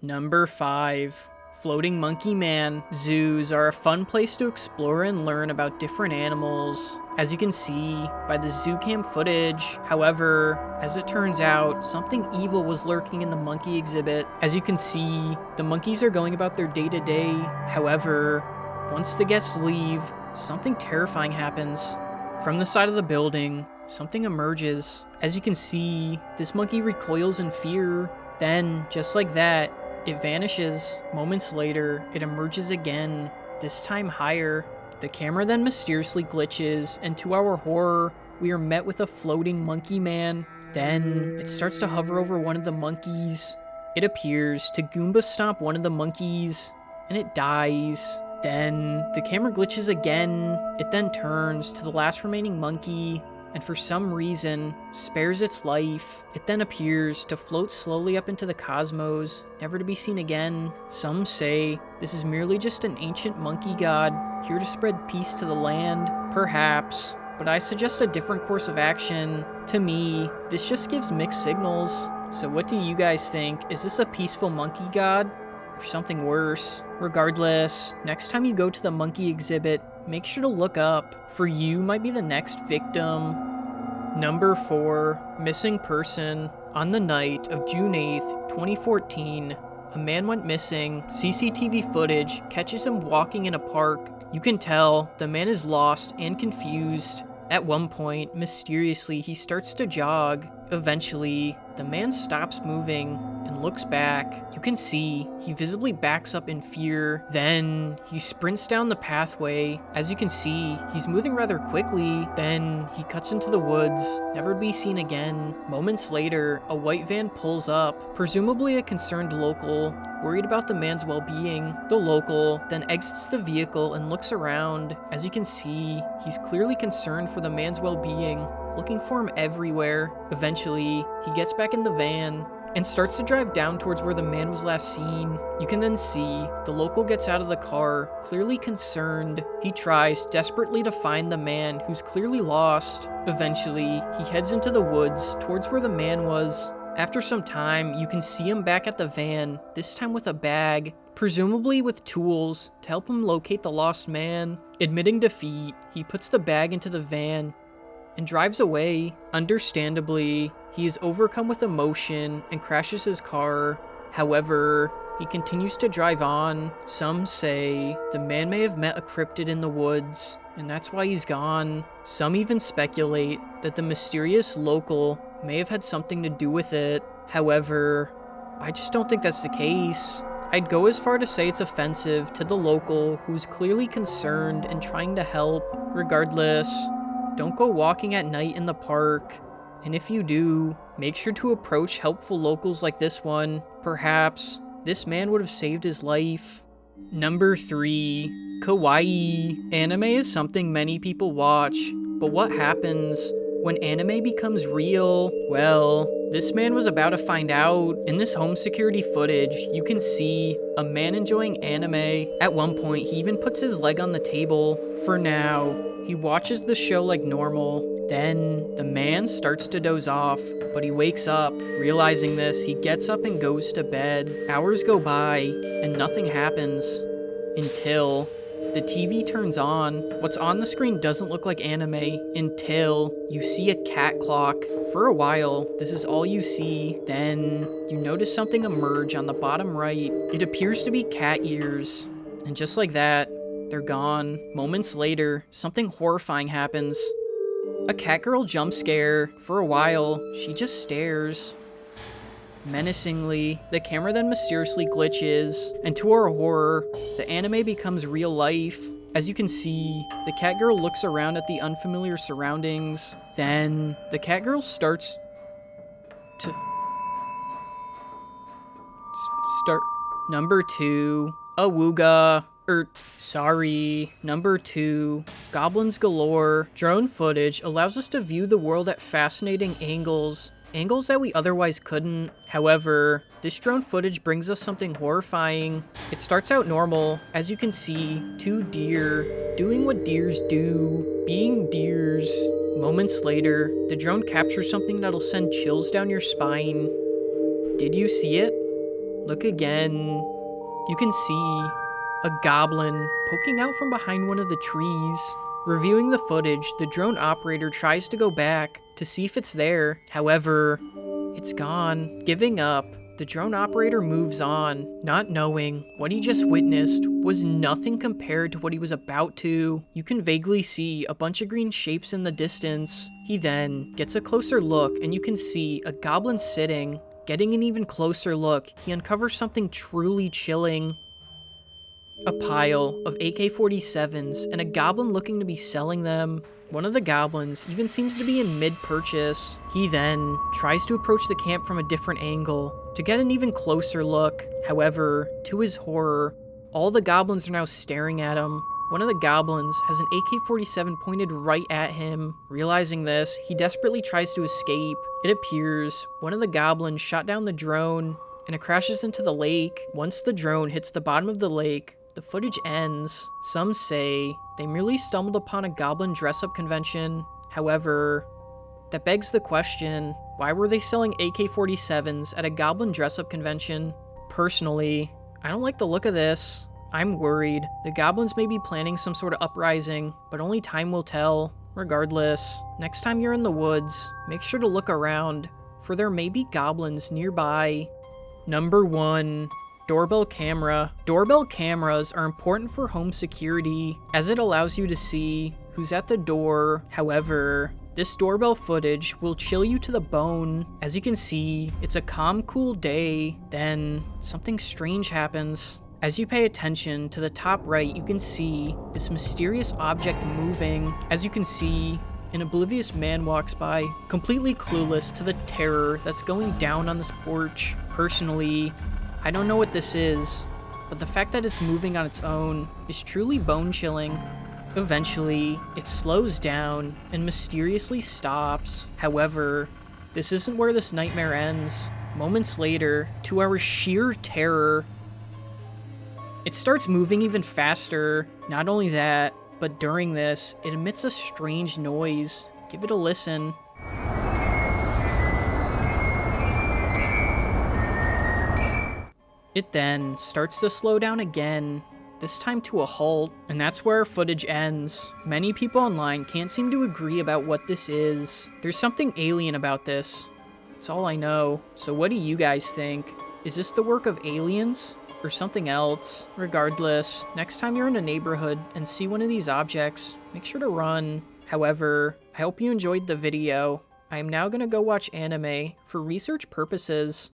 Number 5. Floating Monkey Man. Zoos are a fun place to explore and learn about different animals, as you can see by the zoo cam footage. However, as it turns out, something evil was lurking in the monkey exhibit. As you can see, the monkeys are going about their day-to-day. However, once the guests leave, something terrifying happens. From the side of the building, something emerges. As you can see, this monkey recoils in fear. Then, just like that, it vanishes. Moments later, it emerges again, this time higher. The camera then mysteriously glitches, and to our horror, we are met with a floating monkey man. Then, it starts to hover over one of the monkeys. It appears to Goomba stomp one of the monkeys, and it dies. Then, the camera glitches again. It then turns to the last remaining monkey, and for some reason, spares its life. It then appears to float slowly up into the cosmos, never to be seen again. Some say this is merely just an ancient monkey god, here to spread peace to the land, perhaps, but I suggest a different course of action. To me, this just gives mixed signals. So what do you guys think? Is this a peaceful monkey god, or something worse? Regardless, next time you go to the monkey exhibit, make sure to look up, for you might be the next victim. Number 4. Missing person. On the night of June 8th, 2014, a man went missing. CCTV footage catches him walking in a park. You can tell the man is lost and confused. At one point, mysteriously, he starts to jog. Eventually, the man stops moving and looks back. You can see he visibly backs up in fear. Then he sprints down the pathway. As you can see, he's moving rather quickly. Then he cuts into the woods, never to be seen again. Moments later, a white van pulls up, presumably a concerned local, worried about the man's well-being. The local then exits the vehicle and looks around. As you can see, he's clearly concerned for the man's well-being, looking for him everywhere. Eventually, he gets back in the van and starts to drive down towards where the man was last seen. You can then see the local gets out of the car, clearly concerned. He tries desperately to find the man who's clearly lost. Eventually, he heads into the woods towards where the man was. After some time, you can see him back at the van, this time with a bag, presumably with tools to help him locate the lost man. Admitting defeat, he puts the bag into the van and drives away. Understandably, he is overcome with emotion and crashes his car. However, he continues to drive on. Some say the man may have met a cryptid in the woods, and that's why he's gone. Some even speculate that the mysterious local may have had something to do with it. However, I just don't think that's the case. I'd go as far to say it's offensive to the local who's clearly concerned and trying to help. Regardless, don't go walking at night in the park, and if you do, make sure to approach helpful locals like this one. Perhaps this man would have saved his life. Number 3. Kawaii. Anime is something many people watch, but what happens when anime becomes real? Well, this man was about to find out. In this home security footage, you can see a man enjoying anime. At one point, he even puts his leg on the table. For now, he watches the show like normal. Then, the man starts to doze off, but he wakes up. Realizing this, he gets up and goes to bed. Hours go by, and nothing happens. Until the TV turns on. What's on the screen doesn't look like anime until you see a cat clock. For a while, this is all you see. Then, you notice something emerge on the bottom right. It appears to be cat ears. And just like that, they're gone. Moments later, something horrifying happens. A cat girl jump scare. For a while, she just stares menacingly. The camera then mysteriously glitches, and to our horror, the anime becomes real life. As you can see, the cat girl looks around at the unfamiliar surroundings. Then, the cat girl starts to start. Number 2. Awooga. Number 2. Goblins Galore. Drone footage allows us to view the world at fascinating angles that we otherwise couldn't. However, this drone footage brings us something horrifying. It starts out normal. As you can see, 2 deer doing what deers do, being deers. Moments later, the drone captures something that'll send chills down your spine. Did you see it? Look again. You can see a goblin poking out from behind one of the trees. Reviewing the footage, the drone operator tries to go back to see if it's there. However, it's gone. Giving up, the drone operator moves on, not knowing what he just witnessed was nothing compared to what he was about to. You can vaguely see a bunch of green shapes in the distance. He then gets a closer look and you can see a goblin sitting. Getting an even closer look, he uncovers something truly chilling. A pile of AK-47s and a goblin looking to be selling them. One of the goblins even seems to be in mid-purchase. He then tries to approach the camp from a different angle to get an even closer look. However, to his horror, all the goblins are now staring at him. One of the goblins has an AK-47 pointed right at him. Realizing this, he desperately tries to escape. It appears one of the goblins shot down the drone and it crashes into the lake. Once the drone hits the bottom of the lake, the footage ends. Some say they merely stumbled upon a goblin dress-up convention. However, that begs the question, why were they selling AK-47s at a goblin dress-up convention? Personally, I don't like the look of this. I'm worried. The goblins may be planning some sort of uprising, but only time will tell. Regardless, next time you're in the woods, make sure to look around, for there may be goblins nearby. Number 1. Doorbell camera. Doorbell cameras are important for home security, as it allows you to see who's at the door. However, this doorbell footage will chill you to the bone. As you can see, it's a calm, cool day. Then, something strange happens. As you pay attention to the top right, you can see this mysterious object moving. As you can see, an oblivious man walks by, completely clueless to the terror that's going down on this porch. Personally, I don't know what this is, but the fact that it's moving on its own is truly bone-chilling. Eventually, it slows down and mysteriously stops. However, this isn't where this nightmare ends. Moments later, to our sheer terror, it starts moving even faster. Not only that, but during this, it emits a strange noise. Give it a listen. It then starts to slow down again, this time to a halt, and that's where our footage ends. Many people online can't seem to agree about what this is. There's something alien about this. That's all I know. So what do you guys think? Is this the work of aliens? Or something else? Regardless, next time you're in a neighborhood and see one of these objects, make sure to run. However, I hope you enjoyed the video. I am now gonna go watch anime for research purposes.